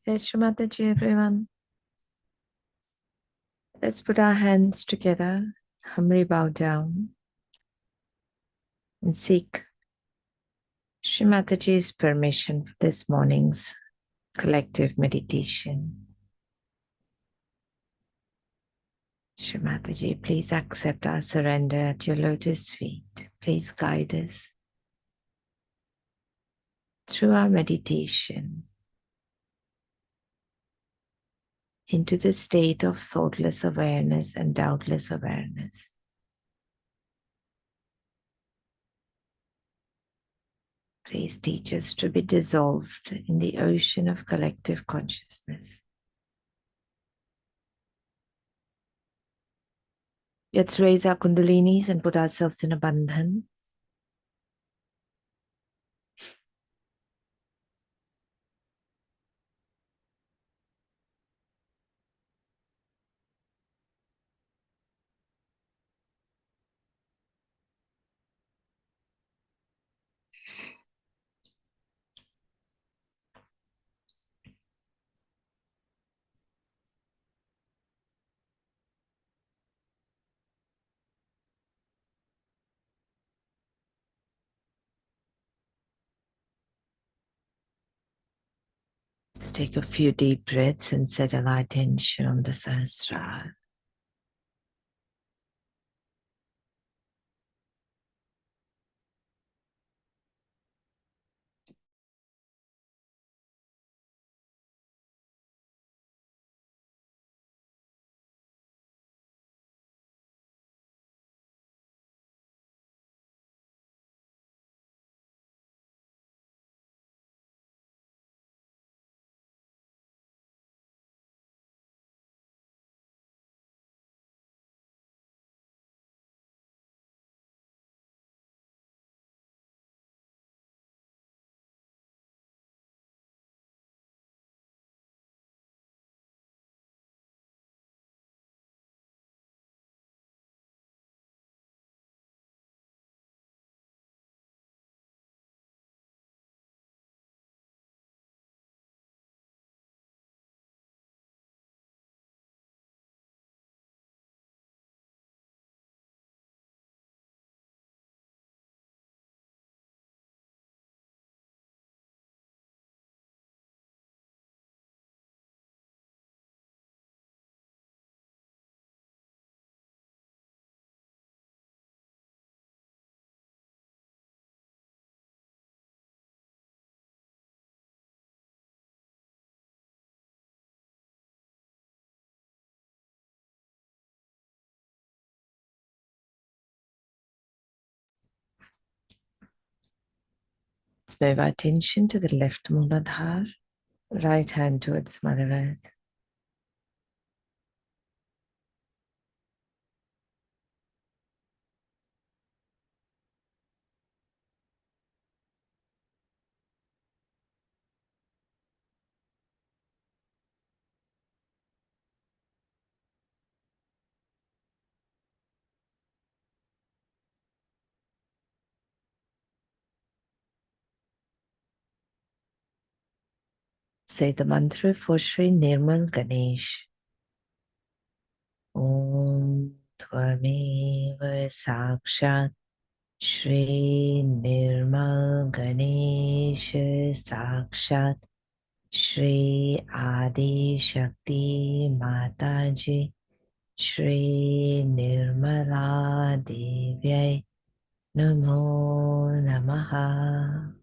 Shri Mataji, everyone. Let's put our hands together, humbly bow down, and seek Shri Mataji's permission for this morning's collective meditation. Shri Mataji, please accept our surrender at your lotus feet. Please guide us through our meditation into the state of thoughtless awareness and doubtless awareness. Please teach us to be dissolved in the ocean of collective consciousness. Let's raise our kundalinis and put ourselves in a bandhan. Let's take a few deep breaths and settle our attention on the Sahasrara. Let's move our attention to the left Mooladhar, right hand towards Mother Earth. Say the mantra for Shri Nirmal Ganesh. Om Tvameva Sakshat Shri Nirmal Ganesh Sakshat Shri Adi Shakti Mataji Shri Nirmala Devyai Namo Namaha.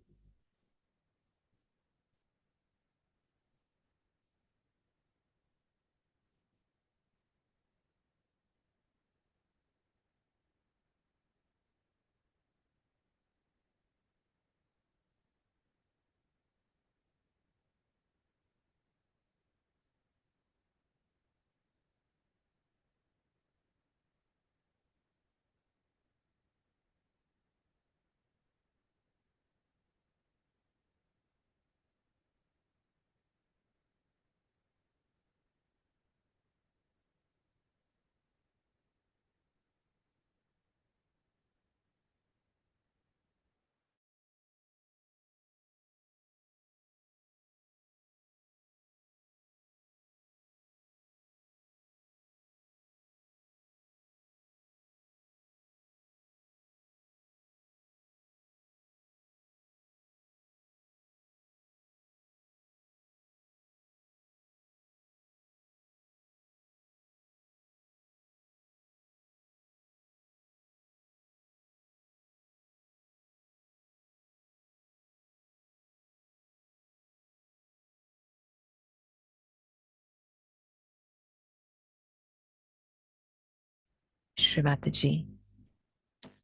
Shri Mataji,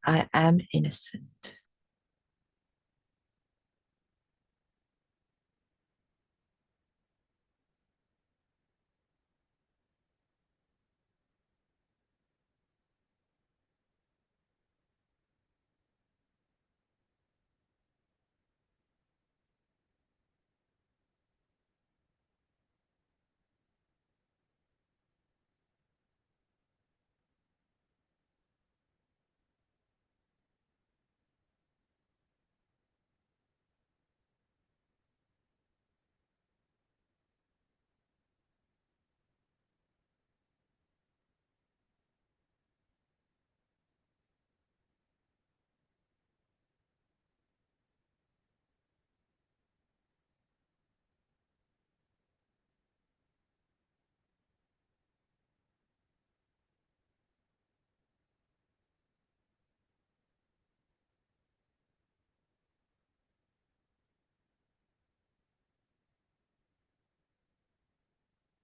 I am innocent.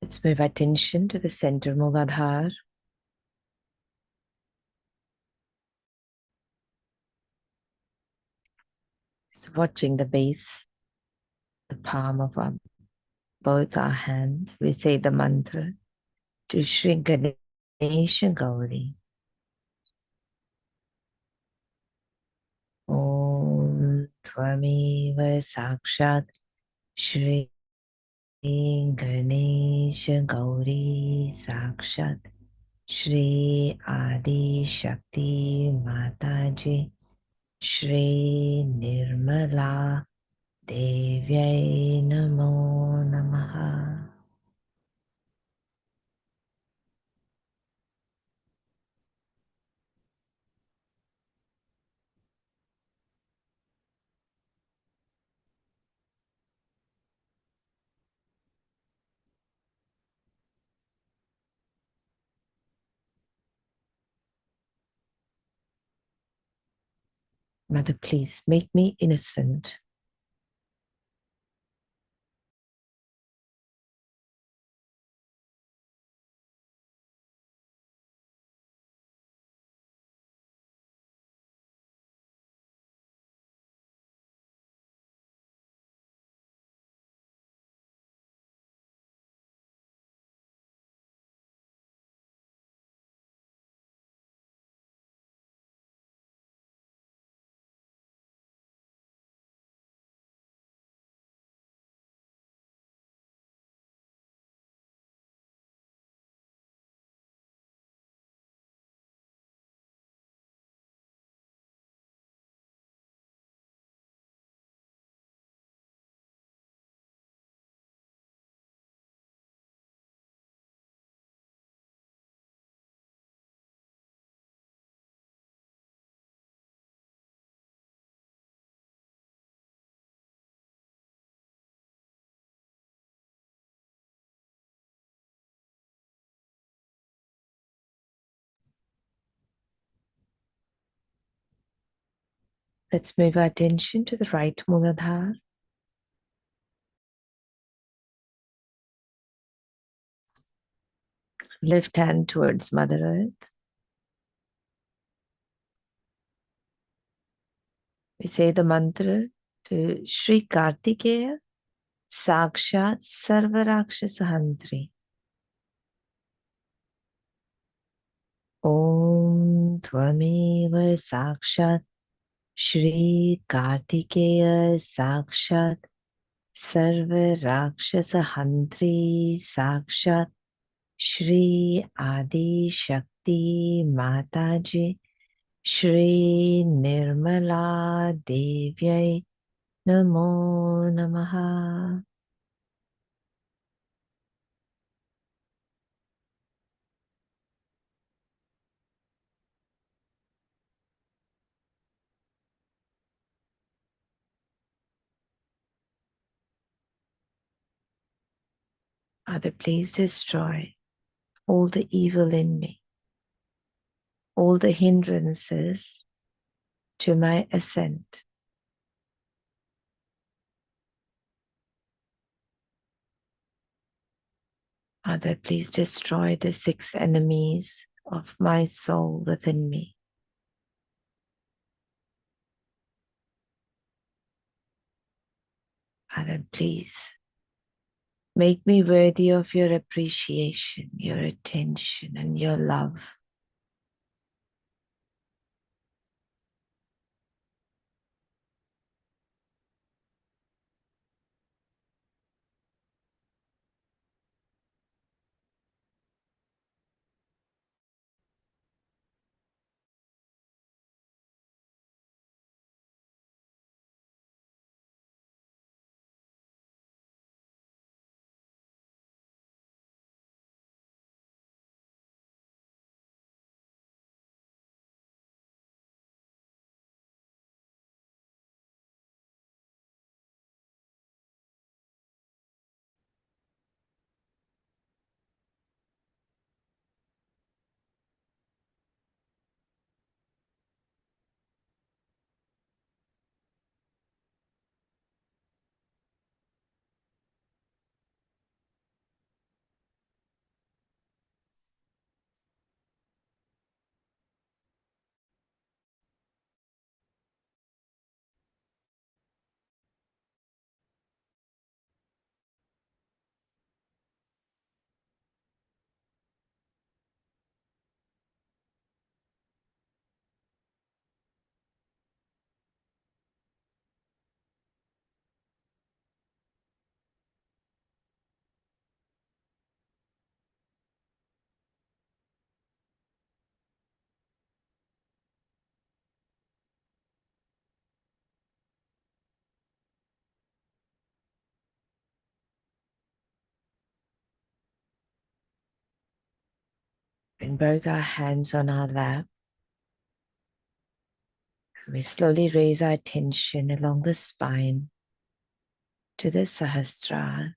Let's move attention to the center Mooladhar. So watching the base, the palm of both our hands. We say the mantra to Shri Ganesha Gauri. Om Tvameva Sakshat Shri Ganesha Gauri Sakshat Shri Adi Shakti Mataji Shri Nirmala Devyai Namo Namaha. Mother, please make me innocent. Let's move our attention to the right Mooladhar. Left hand towards Mother Earth. We say the mantra to Shri Kartikeya Sakshat Sarvarakshasahantri. Om Tvameva Sakshat Shri Kartikeya Sakshat Sarvarakshasahantri Sakshat Shri Adi Shakti Mataji Shri Nirmala Devyai Namo Namaha. Father, please destroy all the evil in me, all the hindrances to my ascent. Father, please destroy the 6 enemies of my soul within me. Father, please make me worthy of your appreciation, your attention, and your love. Bring both our hands on our lap. We slowly raise our attention along the spine to the Sahasrara.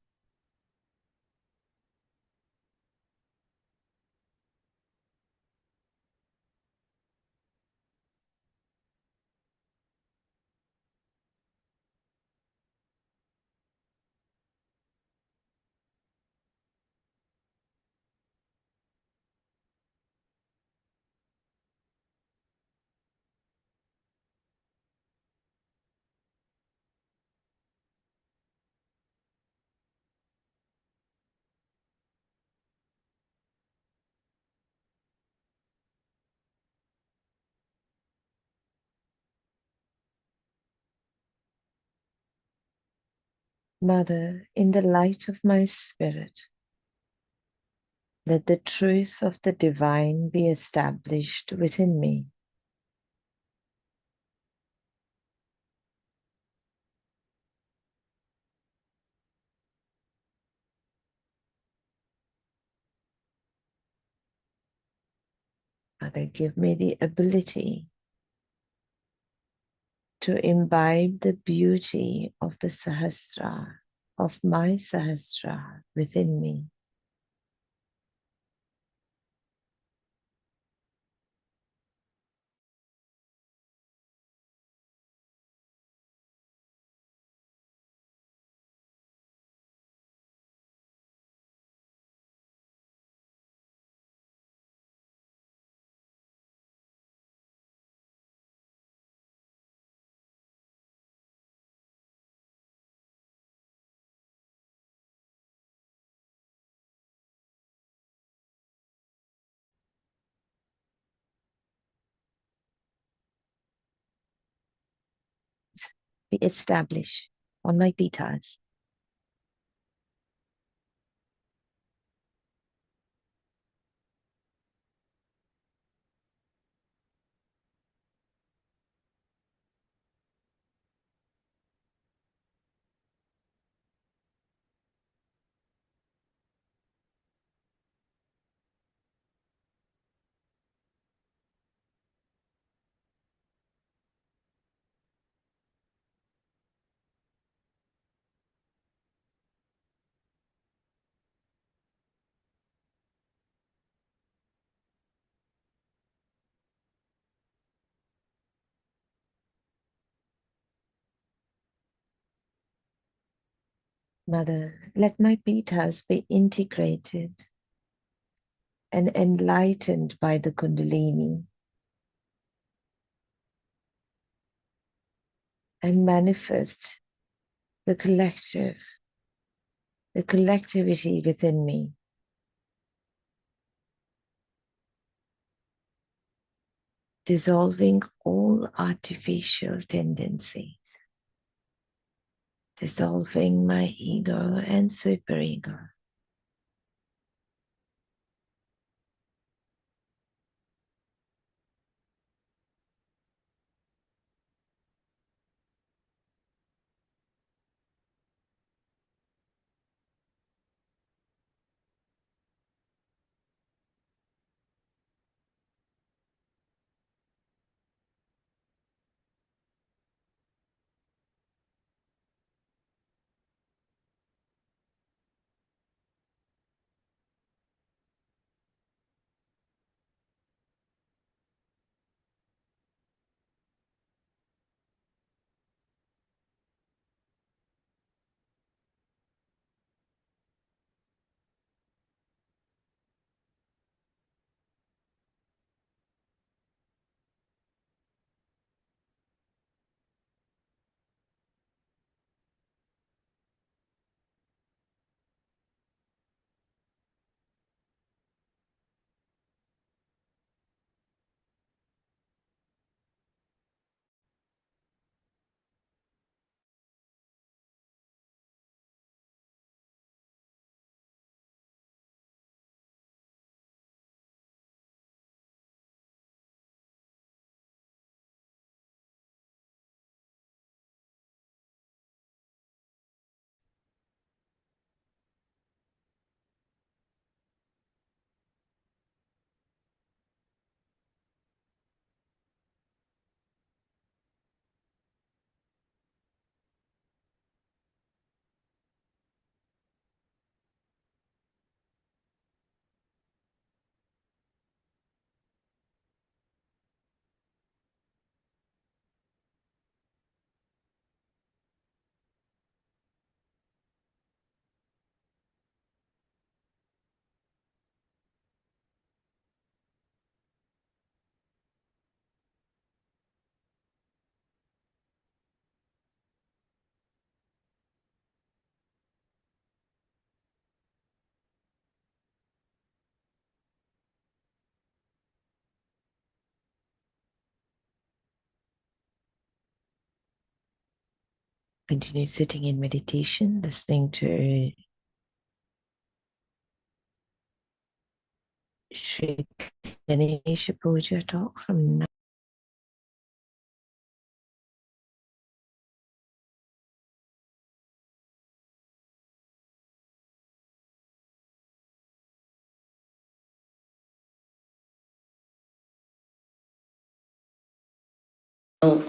Mother, in the light of my spirit, let the truth of the divine be established within me. Father, give me the ability to imbibe the beauty of the Sahasrara, of my Sahasrara within me. Be established on my pitas. Mother, let my pitas be integrated and enlightened by the Kundalini, and manifest the collectivity within me. Dissolving all artificial tendencies, dissolving my ego and superego. Continue sitting in meditation, listening to Shri Ganesha Puja talk from no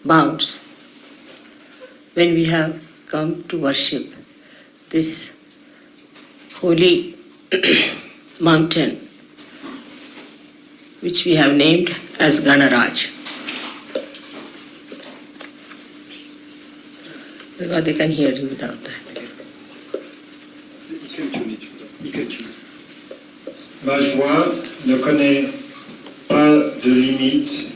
bounds when we have come to worship this holy mountain which we have named as Ganaraj. Because they can hear you without that. Ma joie ne connaît pas de limite.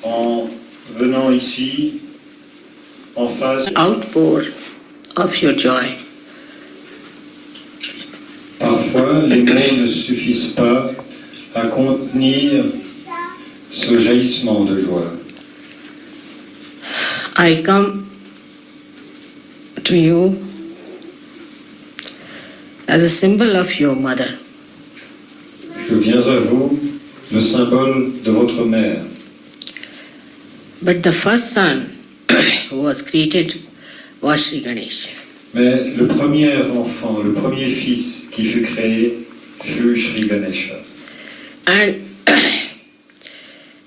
En venant ici, en face, Outpour of your joy. parfois les mots ne suffisent pas à contenir ce jaillissement de joie. I come to you as a symbol of your mother. Je viens à vous, le symbole de votre mère. But the first son who was created was Shri Ganesh. Mais le premier enfant, le premier fils qui fut créé fut Shri Ganesha. And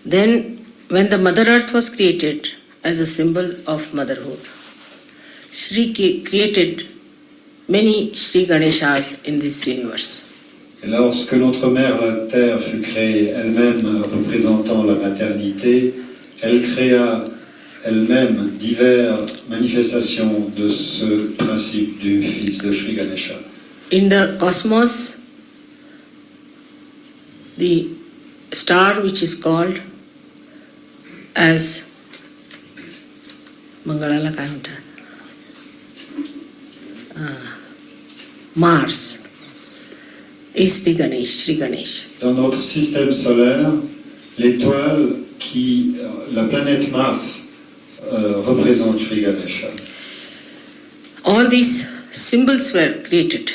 then when the Mother Earth was created as a symbol of motherhood, Shri created many Shri Ganeshas in this universe. Et lorsque notre mère, la Terre, fut créée, elle-même représentant la maternité, elle créa elle-même diverses manifestations de ce principe du fils de Shri Ganesha. In the cosmos, the star which is called as Mangalala काय म्हणतात? Mars is the Ganesh, Shri Ganesh. Dans notre système solaire, l'étoile la planète Mars représente Shri Ganesha. All these symbols were created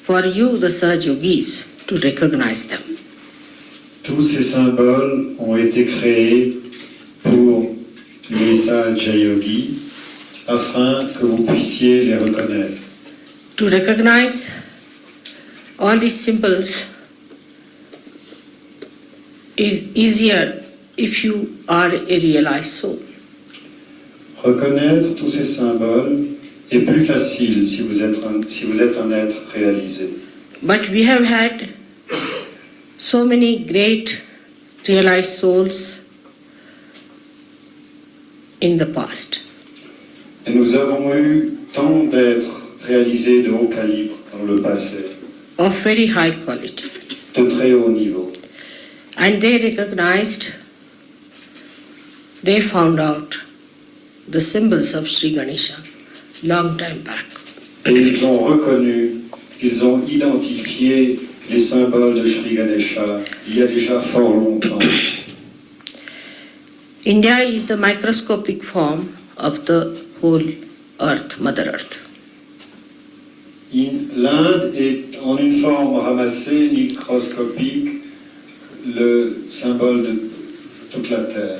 for you, the Sahaja Yogis, to recognize them. Tous ces symboles ont été créés pour les Sahaja Yogis afin que vous puissiez les reconnaître. To recognize all these symbols is easier if you are a realized soul. Reconnaître tous ces symboles est plus facile si vous êtes un être réalisé. But we have had so many great realized souls in the past. Et nous avons eu tant d'êtres réalisés de haut calibre dans le passé, Of very high quality. de très haut niveau. And they recognized, they found out the symbols of Sri Ganesha long time back. Et ils ont reconnu, ils ont identifié les symboles de Shri Ganesha il y a déjà fort longtemps. India is the microscopic form of the whole earth, Mother Earth. L'Inde est en une forme ramassée, microscopique, le symbole de toute la Terre.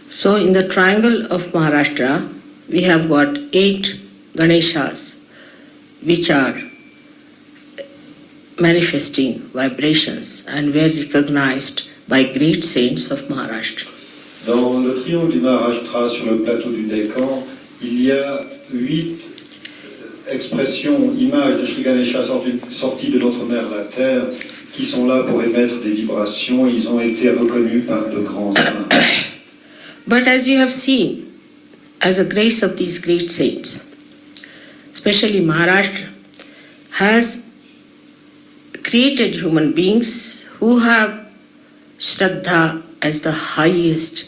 So in the triangle of Maharashtra, we have got 8 Ganeshas which are manifesting vibrations and were recognized by great saints of Maharashtra. Dans le triangle du Maharashtra, sur le plateau du Décan, il y a 8 expressions, images de Shri Ganesha sorties de notre mère la Terre, qui sont là pour émettre des vibrations. Ils ont été reconnus par de grands saints. But as you have seen, as a grace of these great saints, especially Maharashtra, has created human beings who have Shraddha as the highest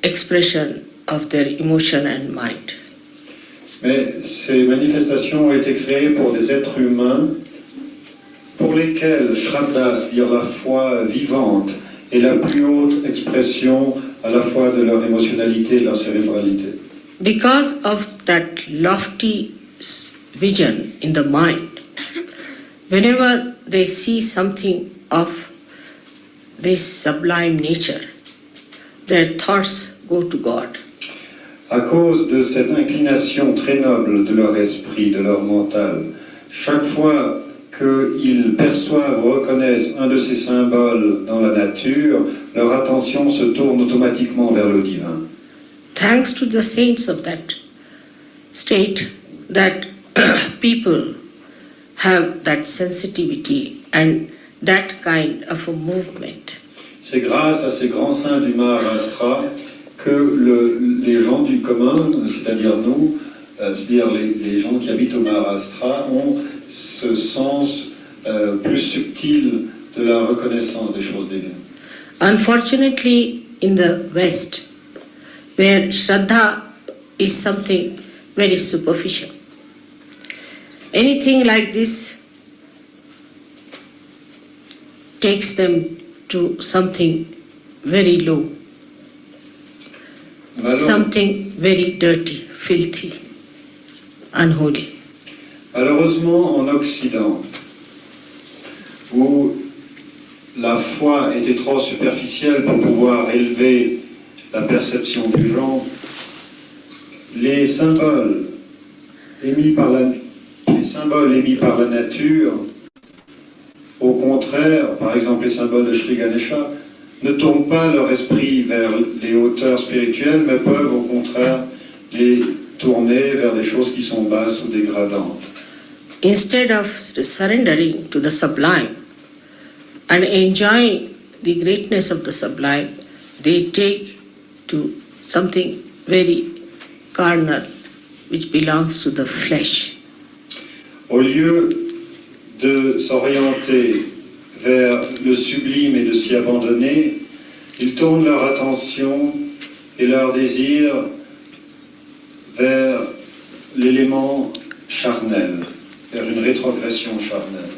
expression of their emotion and mind. Mais ces manifestations ont été créées pour des êtres humains pour lesquels Shraddha, c'est-à-dire la foi vivante, est la plus haute expression à la fois de leur émotionnalité et de leur cérébralité. Because of that lofty vision in the mind, whenever they see something of this sublime nature, their thoughts go to God. À cause de cette inclination très noble de leur esprit, de leur mental, chaque fois qu'ils perçoivent ou reconnaissent un de ces symboles dans la nature, leur attention se tourne automatiquement vers le divin. Thanks to the saints of that state, that people have that sensitivity and that kind of a movement. C'est grâce à ces grands saints du Maharashtra que les gens du commun, c'est-à-dire nous, c'est-à-dire les gens qui habitent au Maharashtra, ont ce sens plus subtil de la reconnaissance des choses divines. Unfortunately, in the West, where Shraddha is something very superficial, anything like this takes them to something very low, something very dirty, filthy, unholy. Malheureusement, en Occident, où la foi était trop superficielle pour pouvoir élever la perception du genre, les symboles émis par la nature, au contraire, par exemple les symboles de Shri Ganesha, ne tournent pas leur esprit vers les hauteurs spirituelles, mais peuvent au contraire les tourner vers des choses qui sont basses ou dégradantes. Instead of surrendering to the sublime and enjoying the greatness of the sublime, they take to something very carnal, which belongs to the flesh. Au lieu de s'orienter vers le sublime et de s'y abandonner, ils tournent leur attention et leur désir vers l'élément charnel, vers une rétrogression charnelle.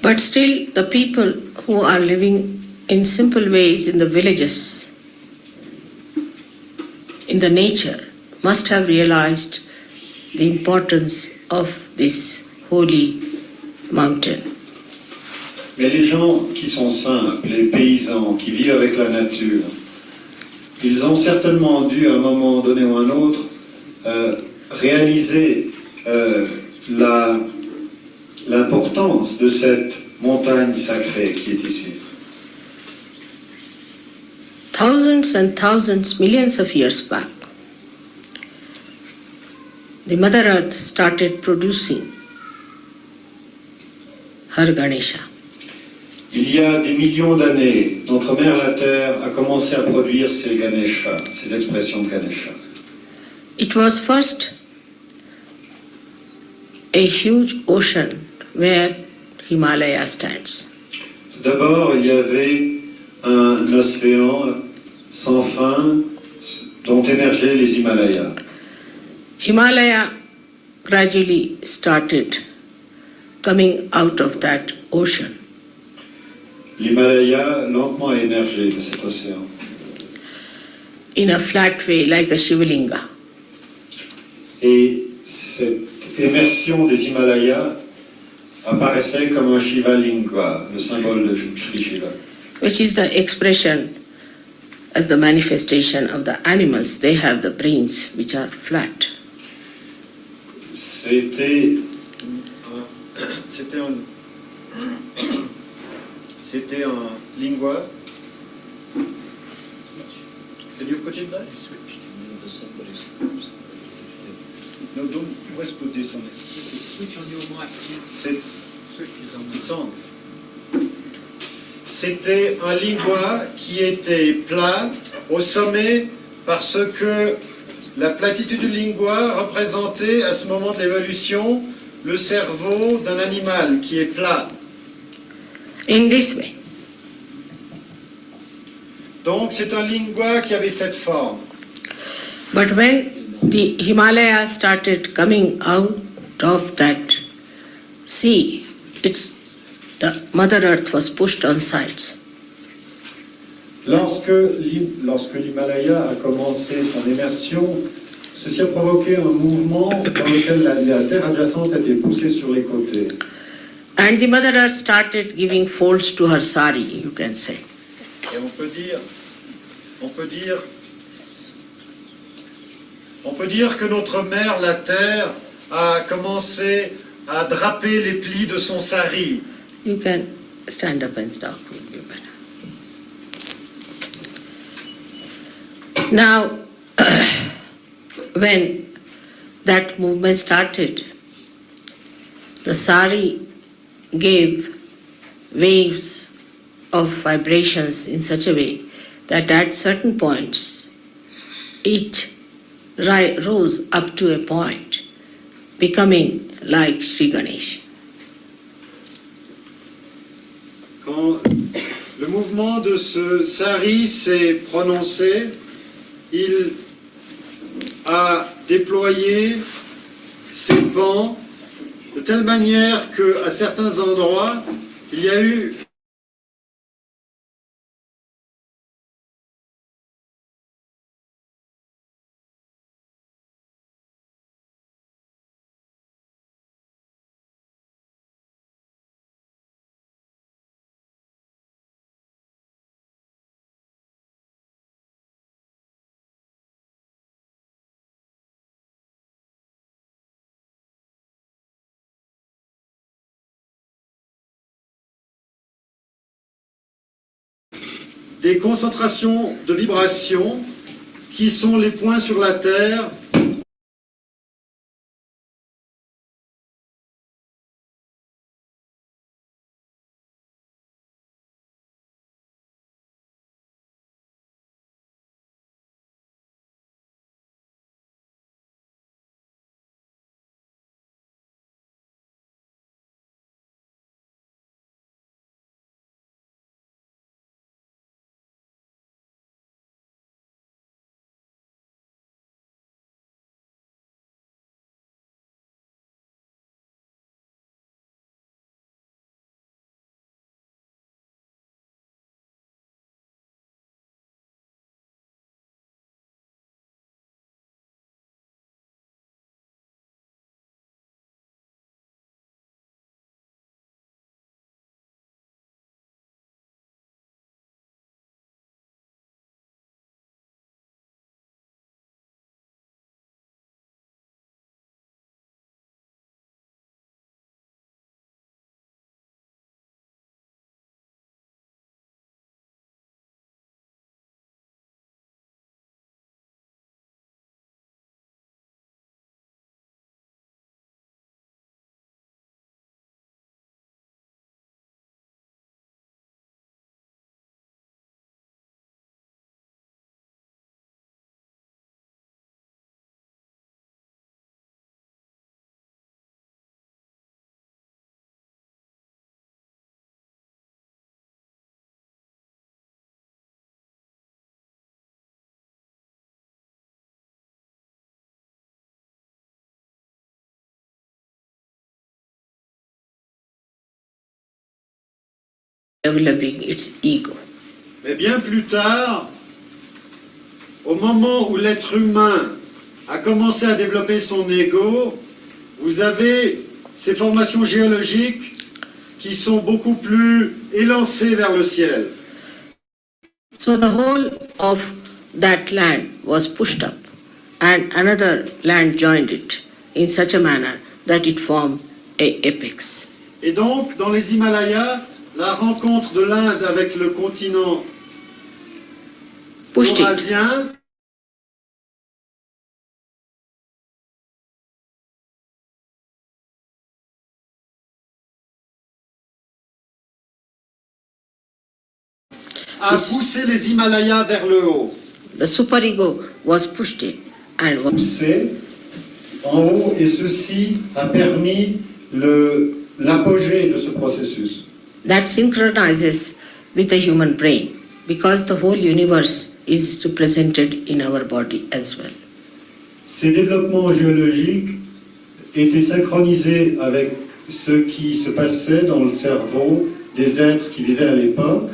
But still, the people who are living in simple ways in the villages, in the nature, must have realized the importance of this holy mountain. Mais les gens qui sont simples, les paysans qui vivent avec la nature, ils ont certainement dû, à un moment donné ou à un autre, réaliser l'importance de cette montagne sacrée qui est ici. Thousands and thousands, millions of years back, the Mother Earth started producing her Ganesha. Il y a des millions d'années, notre mère la Terre a commencé à produire ces Ganesha, ces expressions de Ganesha. It was first a huge ocean where Himalaya stands. D'abord, il y avait un océan sans fin dont émergeaient les Himalayas. Himalaya gradually started coming out of that ocean. L'Himalaya lentement a émergé de cet océan. In a flat way, like a Shivalinga. Et cette émersion des Himalayas apparaissait comme un Shivalinga, le symbole de Shri Shiva. Which is the expression as the manifestation of the animals. They have the brains which are flat. C'était un lingua. Can you put it back? No, don't always put this on it. Switch on your mic. It's on. C'était un lingua qui était plat au sommet parce que la platitude du lingua représentait à ce moment de l'évolution le cerveau d'un animal qui est plat. In this way. Donc c'est un lingua qui avait cette forme. But when the Himalaya started coming out of that sea, the Mother Earth was pushed on sides. Lorsque l'Himalaya a commencé son immersion, ceci a provoqué un mouvement dans lequel la terre adjacente a été poussée sur les côtés. And the Mother Earth started giving folds to her sari, you can say. Et on peut dire que notre mère, la terre, a commencé à draper les plis de son sari. You can stand up and stop. Would be better. Now, when that movement started, the sari gave waves of vibrations in such a way that at certain points it rose up to a point, becoming like Sri Ganesha. Quand le mouvement de ce sari s'est prononcé, il a déployé ses pans de telle manière qu'à certains endroits, il y a eu des concentrations de vibrations qui sont les points sur la Terre developing its ego. Mais bien plus tard, au moment où l'être humain a commencé à développer son ego, vous avez ces formations géologiques qui sont beaucoup plus élancées vers le ciel. So the whole of that land was pushed up, and another land joined it in such a manner that it formed a apex. Et donc, dans les Himalayas, la rencontre de l'Inde avec le continent Pushed it. eurasien a poussé les Himalayas vers le haut. The superego was pushed in and was poussé en haut, et ceci a permis l'apogée de ce processus. that synchronizes with the human brain, because the whole universe is represented in our body as well. Ces développements géologiques étaient synchronisés avec ce qui se passait dans le cerveau des êtres qui vivaient à l'époque,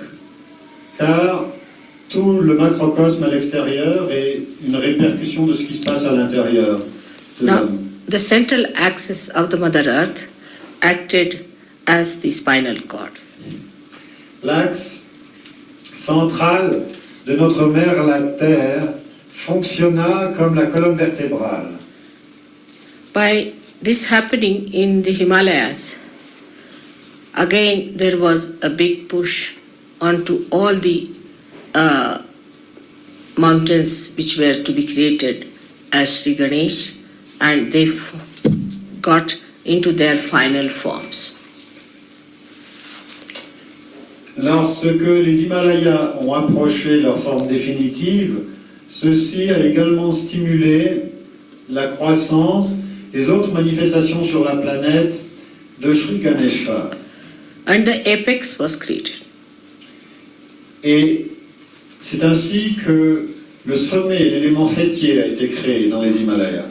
car tout le macrocosme à l'extérieur est une répercussion de ce qui se passe à l'intérieur de Now, l'homme. the central axis of the Mother Earth acted as the spinal cord. L'axe central de notre mère la Terre fonctionna comme la colonne vertébrale. By this happening in the Himalayas, again there was a big push onto all the mountains which were to be created as Sri Ganesh, and they got into their final forms. Lorsque les Himalayas ont approché leur forme définitive, ceci a également stimulé la croissance des autres manifestations sur la planète de Shri Ganesha. And the apex was created. Et c'est ainsi que le sommet, l'élément fêtier, a été créé dans les Himalayas.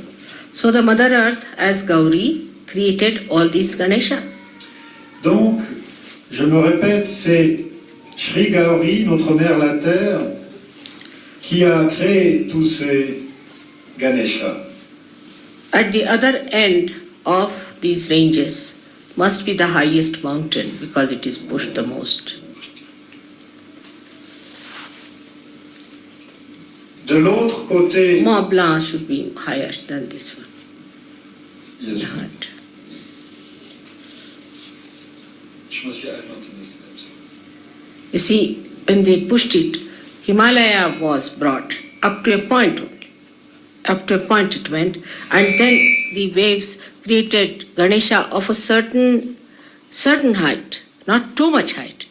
So the Mother Earth, as Gauri, created all these Ganeshas. Donc, je me répète, c'est Shri Gauri, notre mère la Terre, qui a créé tous ces Ganeshas. At the other end of these ranges must be the highest mountain because it is pushed the most. De l'autre côté, Mont Blanc should be higher than this one. Yes. Not. Je me suis adventiste comme ça. You see, when they pushed it, Himalaya was brought up to a point only. Up to a point it went, and then the waves created Ganesha of a certain height, not too much height.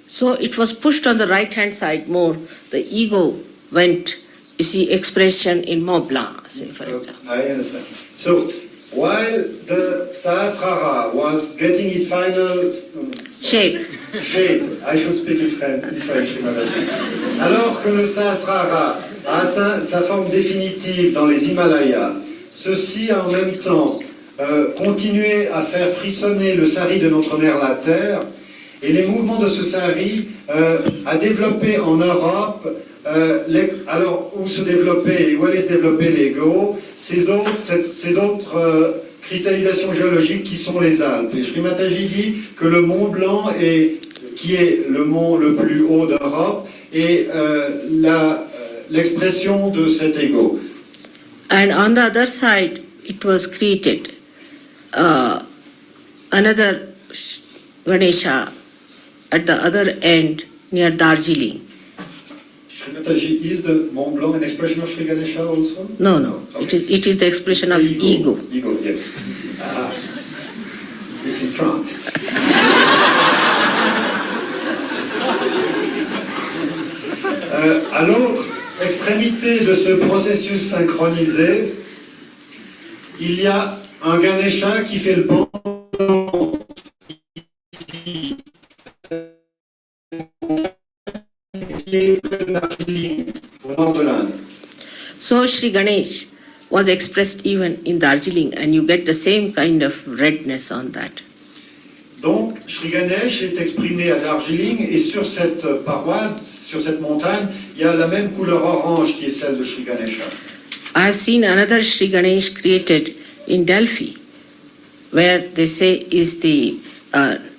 So it was pushed on the right hand side more. The ego went, you see, expression in Mont Blanc, say, for example. I understand. So, while the Sahasrara was getting his final Shape. I should speak in French, Shri Mataji. Alors que le Sahasrara a atteint sa forme définitive dans les Himalayas, ceci a en même temps continué à faire frissonner le sari de notre mère la Terre, et les mouvements de ce sari a développé en Europe, alors où allait se développer l'ego, ces autres cristallisations géologiques qui sont les Alpes. Et Shri Mataji dit que le Mont Blanc, qui est le mont le plus haut d'Europe, est l'expression de cet ego. And on the other side, it was created another Ganesha at the other end near Darjeeling. Shri Mataji, is the Mont Blanc an expression of Shri Ganesha also? No. Okay. It is the expression of ego. Ego, yes. It's in France. À l'autre extrémité de ce processus synchronisé, il y a un Ganesha qui fait le pont qui est près de Darjeeling, au nord de l'Inde. So Sri Ganesh was expressed even in Darjeeling, and you get the same kind of redness on that. Donc, Shri Ganesh est exprimé à Darjeeling et sur cette paroi, sur cette montagne, il y a la même couleur orange qui est celle de Shri Ganesha. I have seen another Shri Ganesh created in Delphi, where they say is the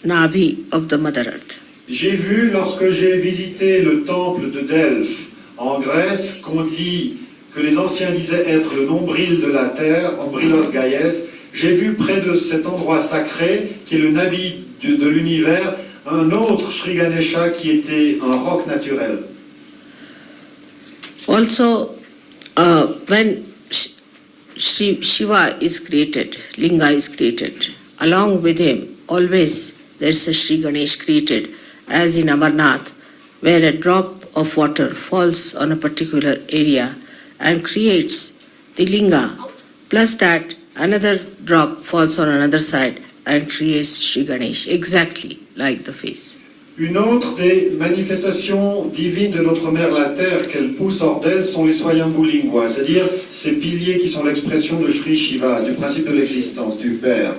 Nabhi of the Mother Earth. J'ai vu, lorsque j'ai visité le temple de Delphes en Grèce, qu'on dit que les anciens disaient être le nombril de la terre, Ombrilos Gaies. J'ai vu près de cet endroit sacré, qui est le Nabi de l'univers, un autre Shri Ganesha qui était un roc naturel. Also, when Shiva is created, Linga is created, along with him, always there's a Shri Ganesh created, as in Amarnath, where a drop of water falls on a particular area and creates the Linga, plus that another drop falls on another side and creates Shri Ganesh, exactly like the face. Une autre des manifestations divines de notre mère la Terre qu'elle pousse hors d'elle sont les Swayambhu Lingua, c'est-à-dire ces piliers qui sont l'expression de Shri Shiva, du principe de l'existence, du Père.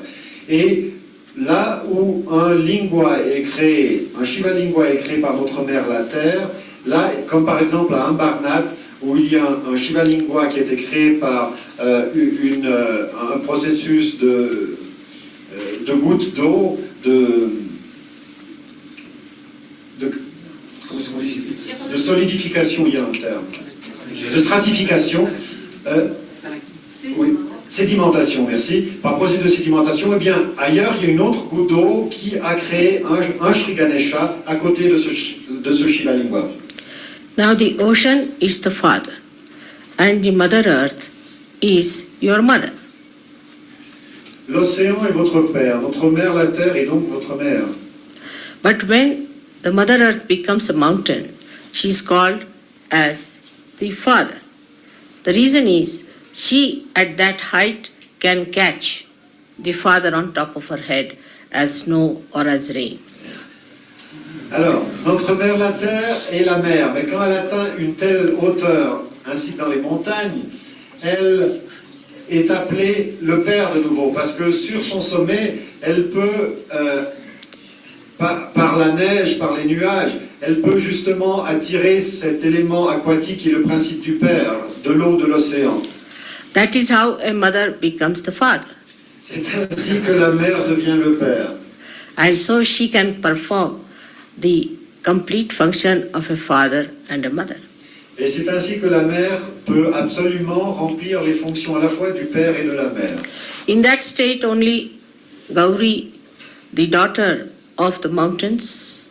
Et là où un lingua est créé, un Shiva Lingua est créé par notre mère la Terre, là, comme par exemple à Ambarnath, où il y a un Shiva Lingua qui a été créé par un processus de gouttes d'eau, de solidification, il y a un terme, de stratification, oui, sédimentation, merci. Par processus de sédimentation, eh bien, ailleurs, il y a une autre goutte d'eau qui a créé un Shri Ganesha à côté de ce Shiva Lingua. Now the ocean is the father, and the Mother Earth is your mother. L'océan est votre père, notre mère la terre est donc votre mère. But when the Mother Earth becomes a mountain, she is called as the father. The reason is she at that height can catch the father on top of her head as snow or as rain. Alors, notre mère la terre est la mère, mais quand elle atteint une telle hauteur, ainsi que dans les montagnes, elle est appelée le père de nouveau, parce que sur son sommet, elle peut, par la neige, par les nuages, elle peut justement attirer cet élément aquatique qui est le principe du père, de l'eau, de l'océan. That is how a mother becomes the father. C'est ainsi que la mère devient le père. And so she can perform the complete function of a father and a mother. Et c'est ainsi que la mère peut absolument remplir les fonctions à la fois du père et de la mère. In that state only Gauri, the daughter of the mountains,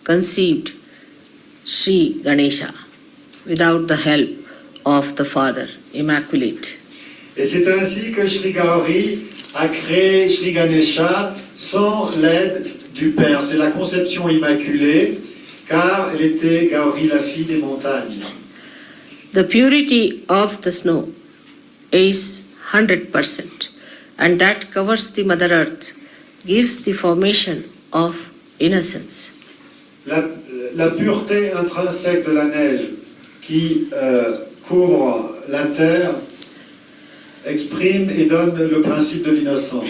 conceived Sri Ganesha without the help of the Father, Immaculate. Et c'est ainsi que Shri Gauri a créé Shri Ganesha sans l'aide du Père. C'est la conception immaculée, car elle était Gauri, la fille des montagnes. The purity of the snow is 100%, and that covers the Mother Earth, gives the formation of innocence. La pureté intrinsèque de la neige qui couvre la terre exprime et donne le principe de l'innocence.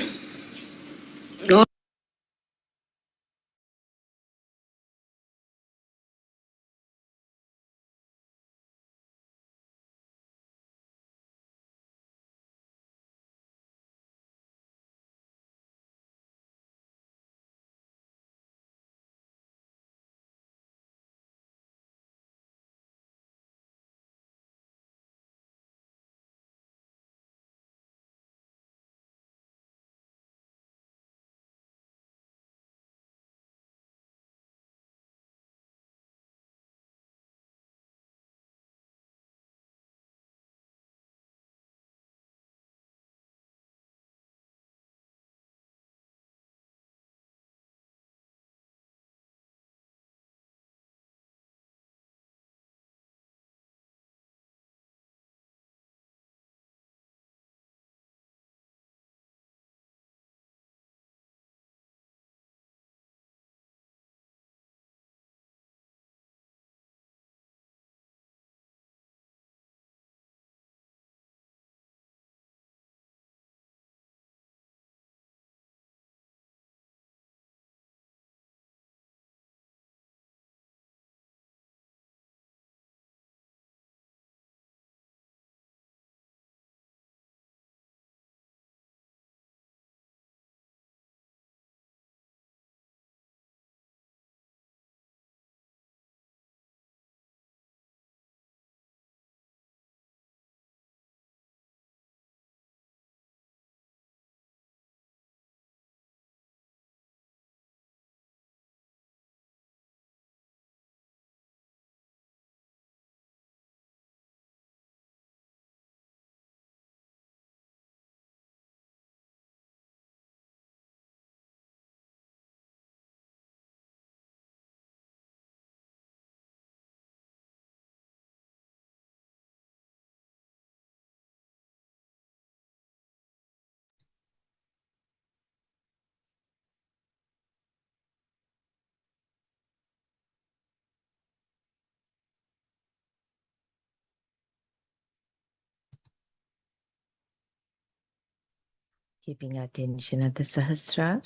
Keeping our attention at the Sahasrara.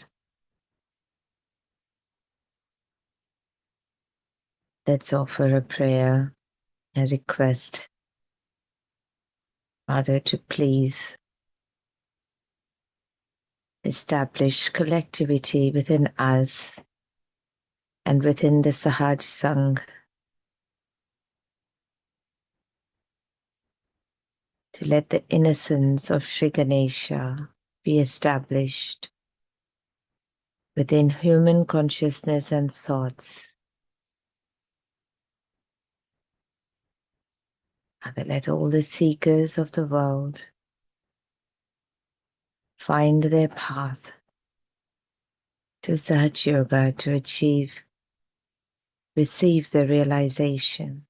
Let's offer a prayer, a request, Father, to please establish collectivity within us and within the Sahaja Sangh, to let the innocence of Shri Ganesha be established within human consciousness and thoughts. Father, let all the seekers of the world find their path to Sahaja Yoga to receive the realization.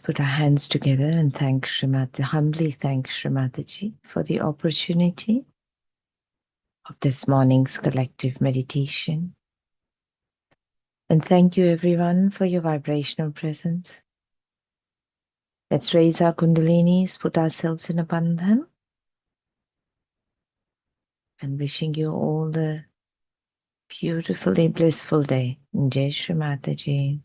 put our hands together and thank Shri Mataji, humbly thank Shri Mataji for the opportunity of this morning's collective meditation. And thank you everyone for your vibrational presence. Let's raise our Kundalinis, put ourselves in a bandhan. And wishing you all the beautifully blissful day. Jai Shri Mataji.